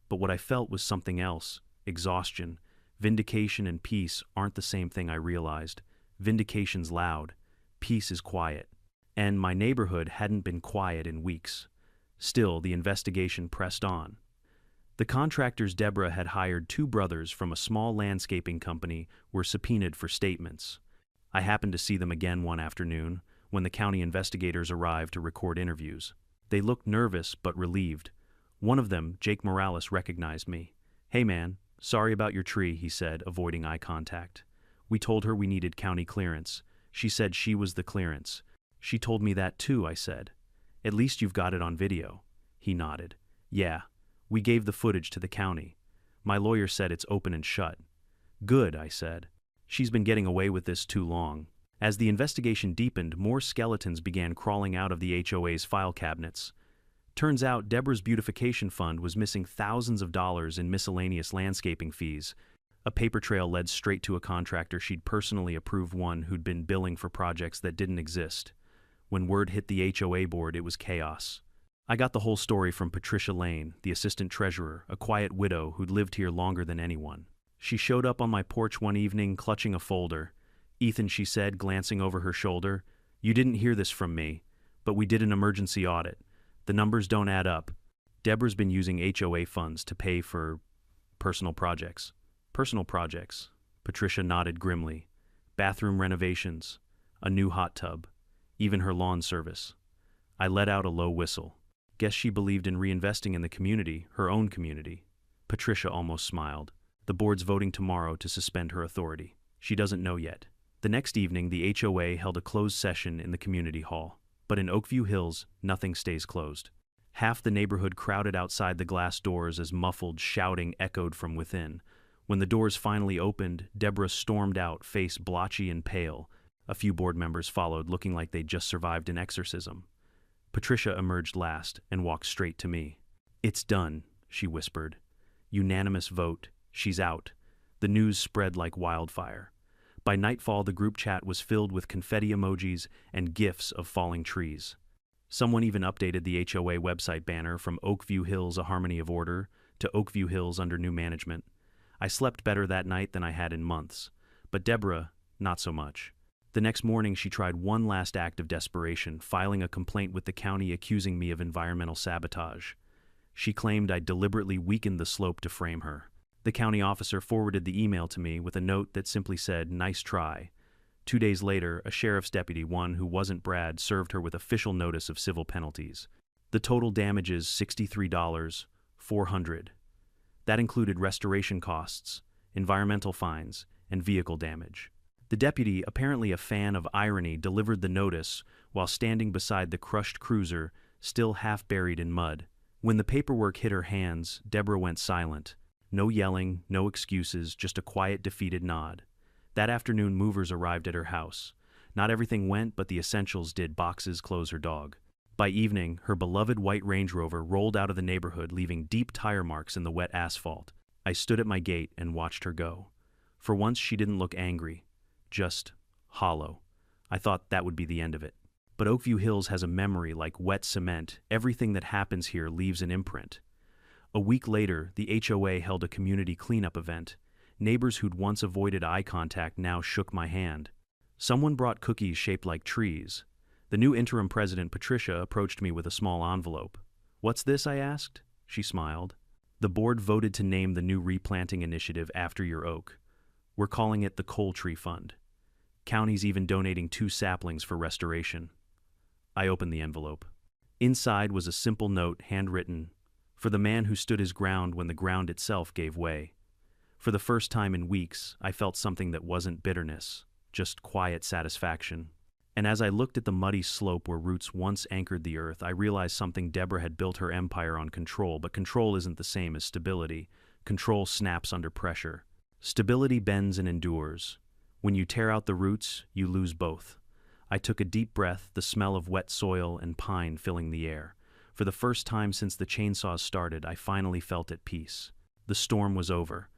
A: But what I felt was something else: exhaustion. Vindication and peace aren't the same thing, I realized. Vindication's loud. Peace is quiet. And my neighborhood hadn't been quiet in weeks. Still, the investigation pressed on. The contractors Deborah had hired, 2 brothers from a small landscaping company, were subpoenaed for statements. I happened to see them again one afternoon, when the county investigators arrived to record interviews. They looked nervous but relieved. One of them, Jake Morales, recognized me. "Hey man, sorry about your tree," he said, avoiding eye contact. "We told her we needed county clearance. She said she was the clearance." "She told me that too," I said. "At least you've got it on video." He nodded. "Yeah, we gave the footage to the county. My lawyer said it's open and shut." "Good," I said. "She's been getting away with this too long." As the investigation deepened, more skeletons began crawling out of the HOA's file cabinets. Turns out Deborah's beautification fund was missing thousands of dollars in miscellaneous landscaping fees. A paper trail led straight to a contractor she'd personally approved, one who'd been billing for projects that didn't exist. When word hit the HOA board, it was chaos. I got the whole story from Patricia Lane, the assistant treasurer, a quiet widow who'd lived here longer than anyone. She showed up on my porch one evening, clutching a folder. "Ethan," she said, glancing over her shoulder, "you didn't hear this from me, but we did an emergency audit. The numbers don't add up. Deborah's been using HOA funds to pay for personal projects." "Personal projects?" Patricia nodded grimly. "Bathroom renovations, a new hot tub, even her lawn service." I let out a low whistle. Guess she believed in reinvesting in the community, her own community. Patricia almost smiled. The board's voting tomorrow to suspend her authority. She doesn't know yet. The next evening, the HOA held a closed session in the community hall. But in Oakview Hills, nothing stays closed. Half the neighborhood crowded outside the glass doors as muffled shouting echoed from within. When the doors finally opened, Deborah stormed out, face blotchy and pale. A few board members followed, looking like they'd just survived an exorcism. Patricia emerged last and walked straight to me. "It's done," she whispered. "Unanimous vote. She's out." The news spread like wildfire. By nightfall, the group chat was filled with confetti emojis and gifs of falling trees. Someone even updated the HOA website banner from Oakview Hills, a harmony of order, to Oakview Hills under new management. I slept better that night than I had in months. But Deborah, not so much. The next morning, she tried one last act of desperation, filing a complaint with the county accusing me of environmental sabotage. She claimed I deliberately weakened the slope to frame her. The county officer forwarded the email to me with a note that simply said, "Nice try." 2 days later, a sheriff's deputy, one who wasn't Brad, served her with official notice of civil penalties. The total damages $63,400. That included restoration costs, environmental fines, and vehicle damage. The deputy, apparently a fan of irony, delivered the notice while standing beside the crushed cruiser, still half buried in mud. When the paperwork hit her hands, Deborah went silent. No yelling, no excuses, just a quiet, defeated nod. That afternoon, movers arrived at her house. Not everything went, but the essentials did: boxes, clothes, her dog. By evening, her beloved white Range Rover rolled out of the neighborhood, leaving deep tire marks in the wet asphalt. I stood at my gate and watched her go. For once, she didn't look angry, just hollow. I thought that would be the end of it. But Oakview Hills has a memory like wet cement. Everything that happens here leaves an imprint. A week later, the HOA held a community cleanup event. Neighbors who'd once avoided eye contact now shook my hand. Someone brought cookies shaped like trees. The new interim president, Patricia, approached me with a small envelope. "What's this?" I asked. She smiled. "The board voted to name the new replanting initiative after your oak. We're calling it the Coal Tree Fund. County's even donating 2 saplings for restoration." I opened the envelope. Inside was a simple note, handwritten, "For the man who stood his ground when the ground itself gave way." For the first time in weeks, I felt something that wasn't bitterness, just quiet satisfaction. And as I looked at the muddy slope where roots once anchored the earth, I realized something. Deborah had built her empire on control, but control isn't the same as stability. Control snaps under pressure. Stability bends and endures. When you tear out the roots, you lose both. I took a deep breath, the smell of wet soil and pine filling the air. For the first time since the chainsaws started, I finally felt at peace. The storm was over.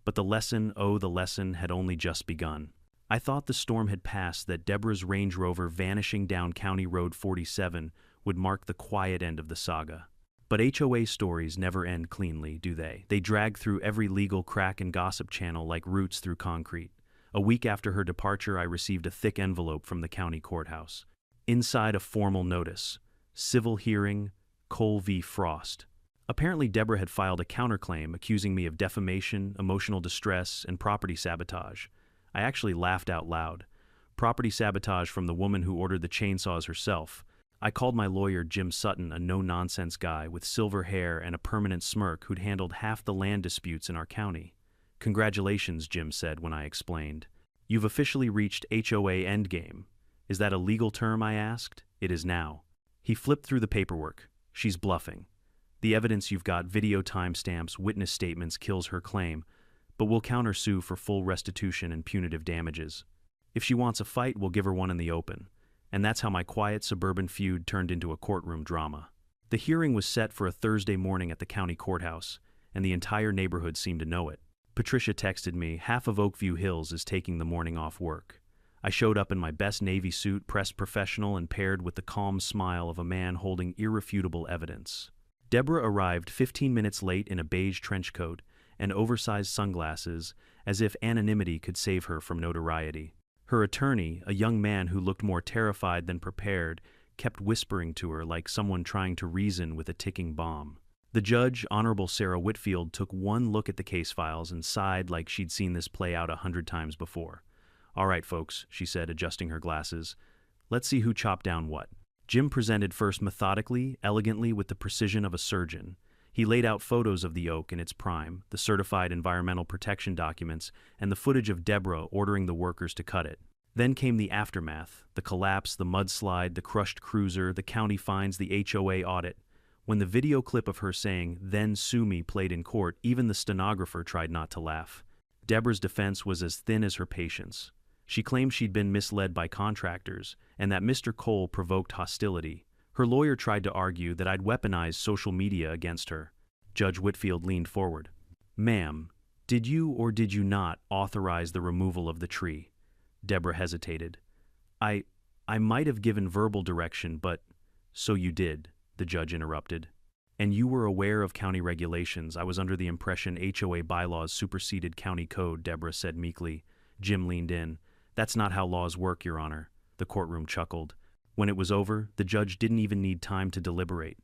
A: But the lesson, oh, the lesson, had only just begun. I thought the storm had passed, that Deborah's Range Rover vanishing down County Road 47 would mark the quiet end of the saga. But HOA stories never end cleanly, do they? They drag through every legal crack and gossip channel like roots through concrete. A week after her departure, I received a thick envelope from the county courthouse. Inside, a formal notice: civil hearing, Cole v. Frost. Apparently, Deborah had filed a counterclaim accusing me of defamation, emotional distress, and property sabotage. I actually laughed out loud. Property sabotage from the woman who ordered the chainsaws herself. I called my lawyer, Jim Sutton, a no-nonsense guy with silver hair and a permanent smirk who'd handled half the land disputes in our county. "Congratulations," Jim said when I explained. "You've officially reached HOA endgame." "Is that a legal term?" I asked. "It is now." He flipped through the paperwork. "She's bluffing. The evidence you've got, video timestamps, witness statements, kills her claim, but we'll countersue for full restitution and punitive damages. If she wants a fight, we'll give her one in the open." And that's how my quiet suburban feud turned into a courtroom drama. The hearing was set for a Thursday morning at the county courthouse, and the entire neighborhood seemed to know it. Patricia texted me, "Half of Oakview Hills is taking the morning off work." I showed up in my best Navy suit, pressed professional and paired with the calm smile of a man holding irrefutable evidence. Deborah arrived 15 minutes late in a beige trench coat and oversized sunglasses, as if anonymity could save her from notoriety. Her attorney, a young man who looked more terrified than prepared, kept whispering to her like someone trying to reason with a ticking bomb. The judge, Honorable Sarah Whitfield, took one look at the case files and sighed like she'd seen this play out 100 times before. "All right, folks," she said, adjusting her glasses. "Let's see who chopped down what." Jim presented first methodically, elegantly, with the precision of a surgeon. He laid out photos of the oak in its prime, the certified environmental protection documents, and the footage of Deborah ordering the workers to cut it. Then came the aftermath, the collapse, the mudslide, the crushed cruiser, the county fines, the HOA audit. When the video clip of her saying, "Then sue me," played in court, even the stenographer tried not to laugh. Deborah's defense was as thin as her patience. She claimed she'd been misled by contractors, and that Mr. Cole provoked hostility. Her lawyer tried to argue that I'd weaponized social media against her. Judge Whitfield leaned forward. "Ma'am, did you or did you not authorize the removal of the tree?" Deborah hesitated. I might have given verbal direction, but—" "So you did," the judge interrupted. "And you were aware of county regulations. I was under the impression HOA bylaws superseded county code," Deborah said meekly. Jim leaned in. "That's not how laws work, Your Honor." The courtroom chuckled. When it was over, the judge didn't even need time to deliberate.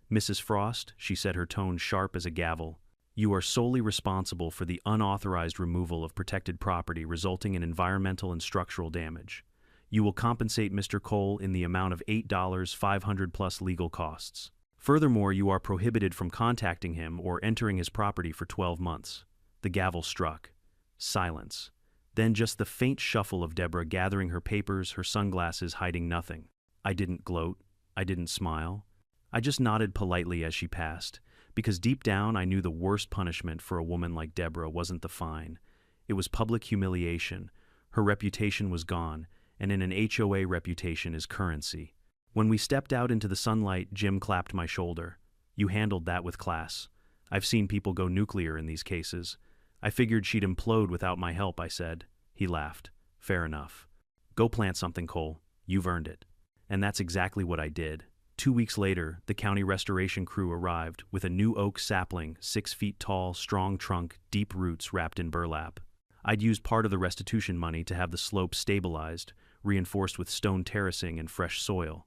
A: "Mrs. Frost," she said, her tone sharp as a gavel, "you are solely responsible for the unauthorized removal of protected property resulting in environmental and structural damage. You will compensate Mr. Cole in the amount of $8,500 plus legal costs. Furthermore, you are prohibited from contacting him or entering his property for 12 months. The gavel struck. Silence. Then just the faint shuffle of Deborah gathering her papers, her sunglasses hiding nothing. I didn't gloat. I didn't smile. I just nodded politely as she passed, because deep down I knew the worst punishment for a woman like Deborah wasn't the fine. It was public humiliation. Her reputation was gone, and in an HOA reputation is currency. When we stepped out into the sunlight, Jim clapped my shoulder. "You handled that with class. I've seen people go nuclear in these cases. I figured she'd implode without my help," I said. He laughed. "Fair enough. Go plant something, Cole. You've earned it." And that's exactly what I did. 2 weeks later, the county restoration crew arrived with a new oak sapling, 6 feet tall, strong trunk, deep roots wrapped in burlap. I'd used part of the restitution money to have the slope stabilized, reinforced with stone terracing and fresh soil.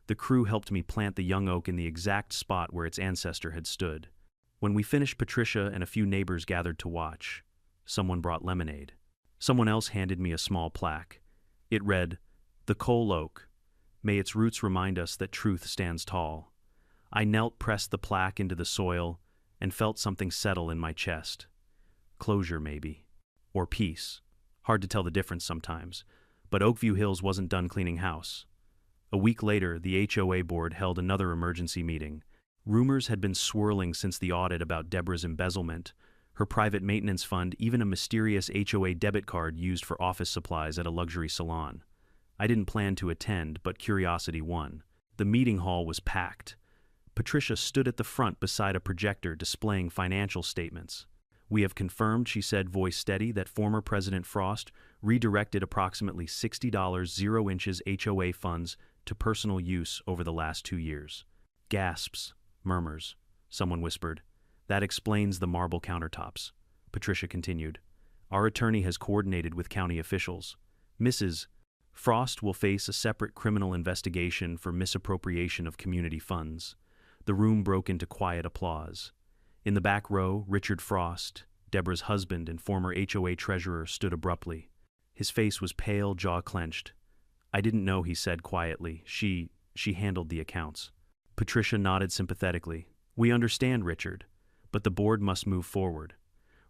A: The crew helped me plant the young oak in the exact spot where its ancestor had stood. When we finished, Patricia and a few neighbors gathered to watch. Someone brought lemonade. Someone else handed me a small plaque. It read, "The Cole Oak. May its roots remind us that truth stands tall." I knelt, pressed the plaque into the soil, and felt something settle in my chest. Closure, maybe. Or peace. Hard to tell the difference sometimes. But Oakview Hills wasn't done cleaning house. A week later, the HOA board held another emergency meeting. Rumors had been swirling since the audit about Deborah's embezzlement, her private maintenance fund, even a mysterious HOA debit card used for office supplies at a luxury salon. I didn't plan to attend, but curiosity won. The meeting hall was packed. Patricia stood at the front beside a projector displaying financial statements. "We have confirmed," she said, voice steady, "that former President Frost redirected approximately $60 0 HOA funds to personal use over the last 2 years. Gasps, murmurs. Someone whispered. "That explains the marble countertops." Patricia continued. "Our attorney has coordinated with county officials. Mrs. Frost will face a separate criminal investigation for misappropriation of community funds." The room broke into quiet applause. In the back row, Richard Frost, Deborah's husband and former HOA treasurer, stood abruptly. His face was pale, jaw clenched. "I didn't know," he said quietly. She handled the accounts." Patricia nodded sympathetically. "We understand, Richard, but the board must move forward."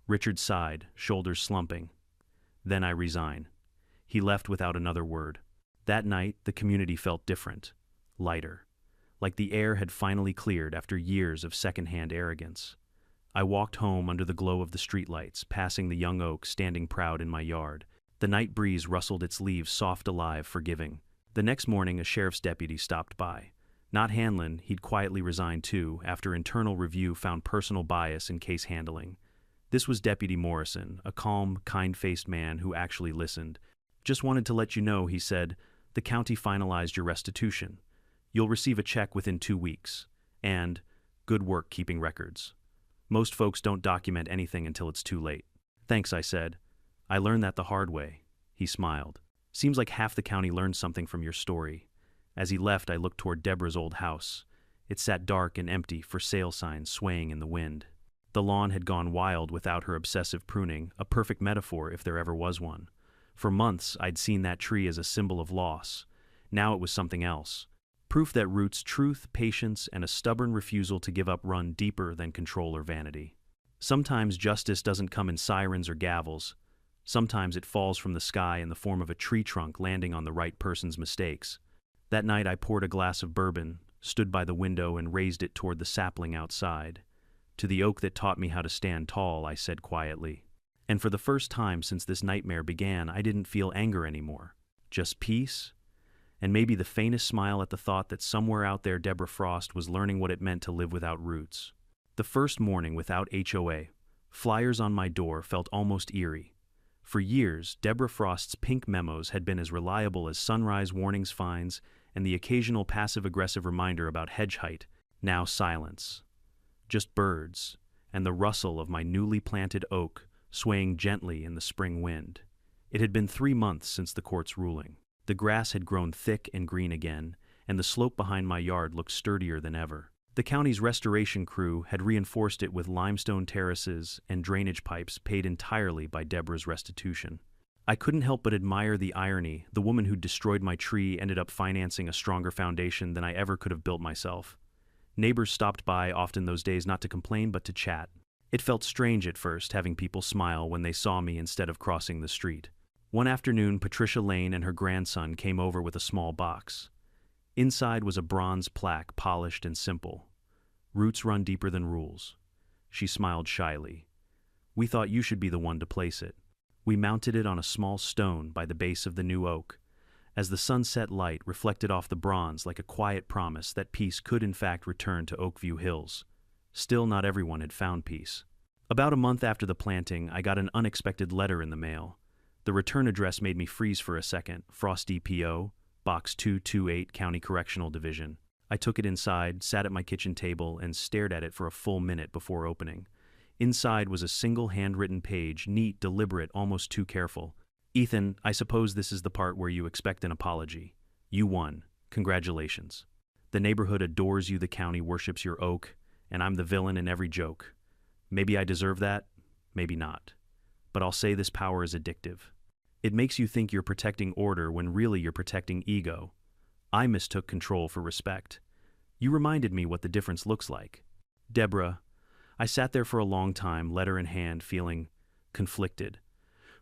A: Richard sighed, shoulders slumping. "Then I resign." He left without another word. That night, the community felt different, lighter, like the air had finally cleared after years of secondhand arrogance. I walked home under the glow of the streetlights, passing the young oak standing proud in my yard. The night breeze rustled its leaves, soft, alive, forgiving. The next morning, a sheriff's deputy stopped by. Not Hanlon, he'd quietly resigned too, after internal review found personal bias in case handling. This was Deputy Morrison, a calm, kind-faced man who actually listened. "Just wanted to let you know," he said, "the county finalized your restitution. You'll receive a check within 2 weeks. And good work keeping records. Most folks don't document anything until it's too late." "Thanks," I said. "I learned that the hard way." He smiled. "Seems like half the county learned something from your story." As he left, I looked toward Deborah's old house. It sat dark and empty, for sale signs swaying in the wind. The lawn had gone wild without her obsessive pruning, a perfect metaphor if there ever was one. For months, I'd seen that tree as a symbol of loss. Now it was something else. Proof that Root's truth, patience, and a stubborn refusal to give up run deeper than control or vanity. Sometimes justice doesn't come in sirens or gavels. Sometimes it falls from the sky in the form of a tree trunk landing on the right person's mistakes. That night I poured a glass of bourbon, stood by the window and raised it toward the sapling outside. To the oak that taught me how to stand tall, I said quietly. And for the first time since this nightmare began, I didn't feel anger anymore. Just peace, and maybe the faintest smile at the thought that somewhere out there Deborah Frost was learning what it meant to live without roots. The first morning without HOA, flyers on my door felt almost eerie. For years, Deborah Frost's pink memos had been as reliable as sunrise warnings fines and the occasional passive-aggressive reminder about hedge height. Now silence. Just birds, and the rustle of my newly planted oak swaying gently in the spring wind. It had been 3 months since the court's ruling. The grass had grown thick and green again, and the slope behind my yard looked sturdier than ever. The county's restoration crew had reinforced it with limestone terraces and drainage pipes paid entirely by Deborah's restitution. I couldn't help but admire the irony. The woman who destroyed my tree ended up financing a stronger foundation than I ever could have built myself. Neighbors stopped by often those days not to complain but to chat. It felt strange at first, having people smile when they saw me instead of crossing the street. One afternoon, Patricia Lane and her grandson came over with a small box. Inside was a bronze plaque, polished and simple. Roots run deeper than rules. She smiled shyly. We thought you should be the one to place it. We mounted it on a small stone by the base of the new oak. As the sunset light reflected off the bronze like a quiet promise that peace could in fact return to Oakview Hills. Still, not everyone had found peace. About a month after the planting, I got an unexpected letter in the mail. The return address made me freeze for a second. Frosty P.O., Box 228, County Correctional Division. I took it inside, sat at my kitchen table, and stared at it for a full minute before opening. Inside was a single handwritten page, neat, deliberate, almost too careful. Ethan, I suppose this is the part where you expect an apology. You won. Congratulations. The neighborhood adores you, the county worships your oak, and I'm the villain in every joke. Maybe I deserve that, maybe not. But I'll say this power is addictive. It makes you think you're protecting order when really you're protecting ego. I mistook control for respect. You reminded me what the difference looks like. Deborah, I sat there for a long time, letter in hand, feeling conflicted.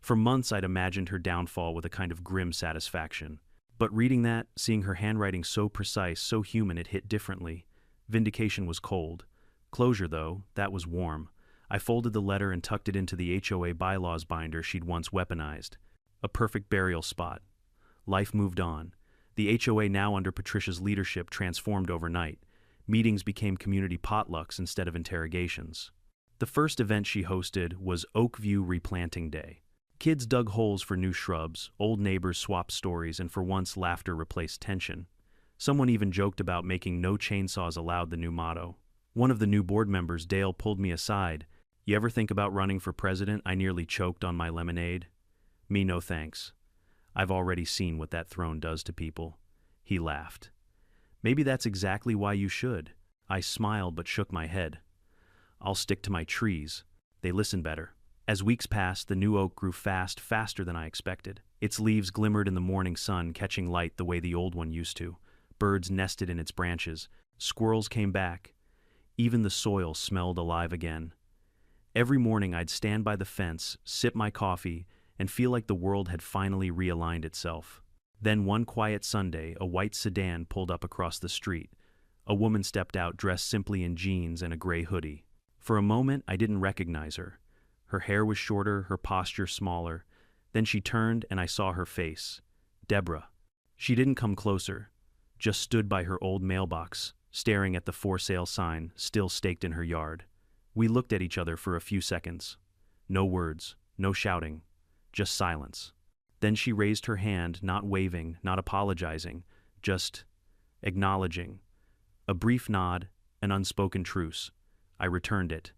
A: For months I'd imagined her downfall with a kind of grim satisfaction. But reading that, seeing her handwriting so precise, so human, it hit differently. Vindication was cold. Closure, though, that was warm. I folded the letter and tucked it into the HOA bylaws binder she'd once weaponized. A perfect burial spot. Life moved on. The HOA, now under Patricia's leadership, transformed overnight. Meetings became community potlucks instead of interrogations. The first event she hosted was Oakview Replanting Day. Kids dug holes for new shrubs, old neighbors swapped stories, and for once laughter replaced tension. Someone even joked about making no chainsaws allowed the new motto. One of the new board members, Dale, pulled me aside. You ever think about running for president? I nearly choked on my lemonade. Me, no thanks. I've already seen what that throne does to people. He laughed. Maybe that's exactly why you should. I smiled but shook my head. I'll stick to my trees. They listen better. As weeks passed, the new oak grew fast, faster than I expected. Its leaves glimmered in the morning sun, catching light the way the old one used to. Birds nested in its branches. Squirrels came back. Even the soil smelled alive again. Every morning I'd stand by the fence, sip my coffee, and feel like the world had finally realigned itself. Then one quiet Sunday, a white sedan pulled up across the street. A woman stepped out dressed simply in jeans and a gray hoodie. For a moment, I didn't recognize her. Her hair was shorter, her posture smaller. Then she turned and I saw her face. Deborah. She didn't come closer, just stood by her old mailbox, staring at the for sale sign still staked in her yard. We looked at each other for a few seconds. No words, no shouting, just silence. Then she raised her hand, not waving, not apologizing, just acknowledging. A brief nod, an unspoken truce. I returned it,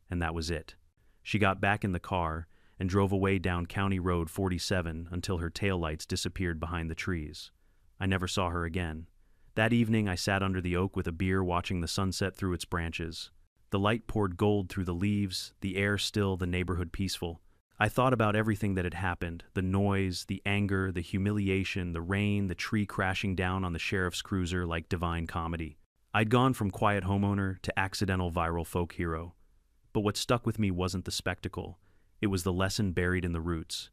A: and that was it. She got back in the car and drove away down County Road 47 until her taillights disappeared behind the trees. I never saw her again. That evening I sat under the oak with a beer watching the sunset through its branches. The light poured gold through the leaves, the air still, the neighborhood peaceful. I thought about everything that had happened, the noise, the anger, the humiliation, the rain, the tree crashing down on the sheriff's cruiser like divine comedy. I'd gone from quiet homeowner to accidental viral folk hero. But what stuck with me wasn't the spectacle. It was the lesson buried in the roots.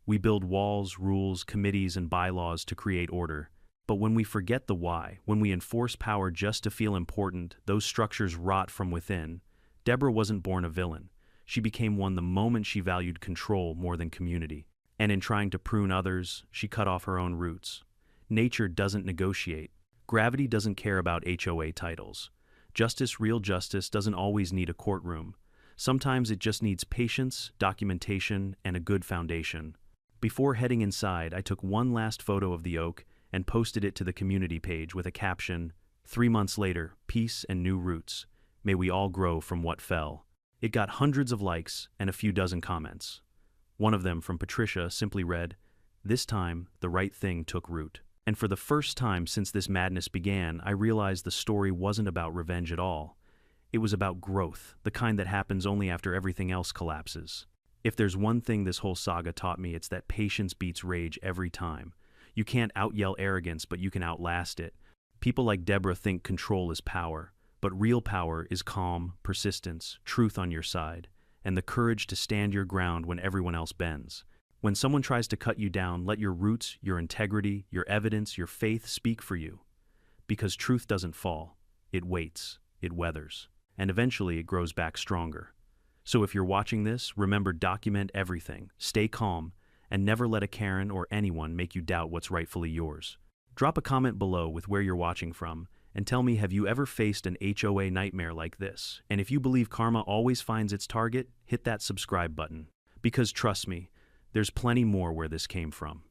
A: We build walls, rules, committees, and bylaws to create order. But when we forget the why, when we enforce power just to feel important, those structures rot from within. Deborah wasn't born a villain. She became one the moment she valued control more than community. And in trying to prune others, she cut off her own roots. Nature doesn't negotiate. Gravity doesn't care about HOA titles. Justice, real justice, doesn't always need a courtroom. Sometimes it just needs patience, documentation, and a good foundation. Before heading inside, I took one last photo of the oak and posted it to the community page with a caption, 3 months later, peace and new roots. May we all grow from what fell. It got hundreds of likes and a few dozen comments. One of them, from Patricia, simply read, "This time, the right thing took root." And for the first time since this madness began, I realized the story wasn't about revenge at all. It was about growth, the kind that happens only after everything else collapses. If there's one thing this whole saga taught me, it's that patience beats rage every time. You can't out-yell arrogance, but you can outlast it. People like Deborah think control is power, but real power is calm, persistence, truth on your side, and the courage to stand your ground when everyone else bends. When someone tries to cut you down, let your roots, your integrity, your evidence, your faith speak for you. Because truth doesn't fall. It waits, it weathers, and eventually it grows back stronger. So if you're watching this, remember, document everything, stay calm, and never let a Karen or anyone make you doubt what's rightfully yours. Drop a comment below with where you're watching from, and tell me, have you ever faced an HOA nightmare like this? And if you believe karma always finds its target, hit that subscribe button. Because trust me, there's plenty more where this came from.